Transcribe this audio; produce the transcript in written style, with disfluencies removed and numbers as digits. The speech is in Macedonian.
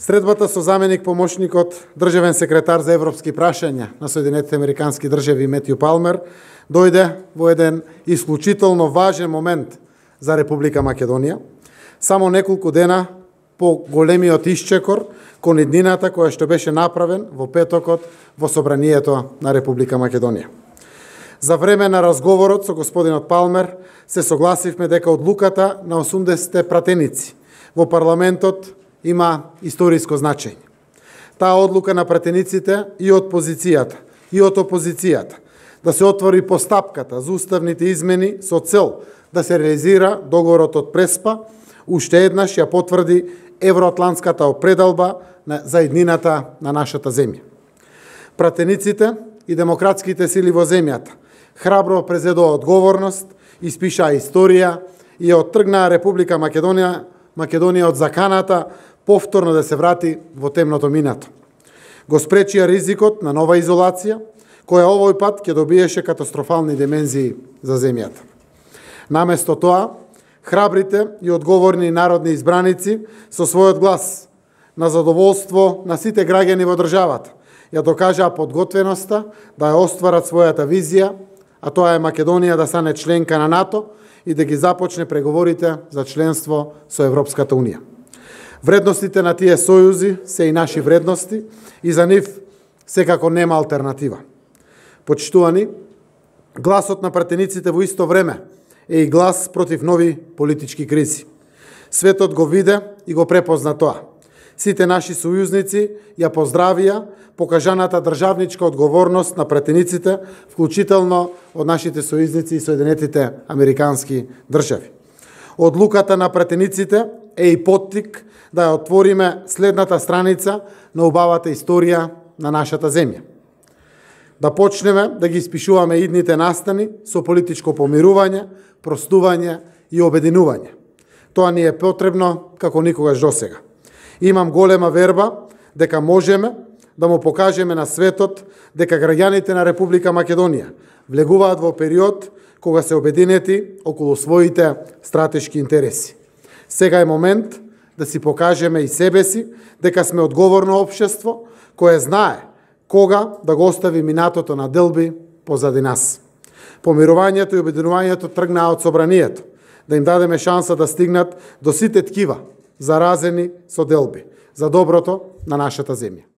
Средбата со заменик помошникот државен секретар за европски прашања на Соединетите Американски држави Метју Палмер дојде во еден исклучително важен момент за Република Македонија, само неколку дена по големиот исчекор кон иднината која што беше направен во петокот во Собранието на Република Македонија. За време на разговорот со господинот Палмер се согласивме дека одлуката на 80 пратеници во парламентот има историско значење. Таа одлука на пратениците и од позицијата и од опозицијата да се отвори постапката за уставните измени со цел да се реализира договорот од Преспа, уште еднаш ја потврди евроатлантската определба за иднината на нашата земја. Пратениците и демократските сили во земјата храбро презедоа одговорност, испишаа историја и оттргнаа Република Македонија од заканата повторно да се врати во темното минато. Го спречија ризикот на нова изолација, која овој пат ќе добиеше катастрофални димензии за земјата. Наместо тоа, храбрите и одговорни народни избраници со својот глас на задоволство на сите граѓани во државата ја докажаа подготвеноста да ја остварат својата визија, а тоа е Македонија да стане членка на НАТО и да ги започне преговорите за членство со Европската Унија. Вредностите на тие сојузи се и наши вредности и за нив секако нема алтернатива. Почитувани, гласот на пратениците во исто време е и глас против нови политички кризи. Светот го виде и го препозна тоа. Сите наши сојузници ја поздравија покажаната државничка одговорност на пратениците, вклучително од нашите сојузници и Соединетите Американски држави. Одлуката на пратениците е и поттик да ја отвориме следната страница на убавата историја на нашата земја. Да почнеме да ги испишуваме идните настани со политичко помирување, простување и обединување. Тоа ни е потребно како никогаш досега. Имам голема верба дека можеме да му покажеме на светот дека граѓаните на Република Македонија влегуваат во период кога се обединети околу своите стратешки интереси. Сега е момент да си покажеме и себе си дека сме одговорно општество кое знае кога да го остави минатото на делби позади нас. Помирувањето и обединувањето тргнаа од Собранието, да им дадеме шанса да стигнат до сите ткива заразени со делби, за доброто на нашата земја.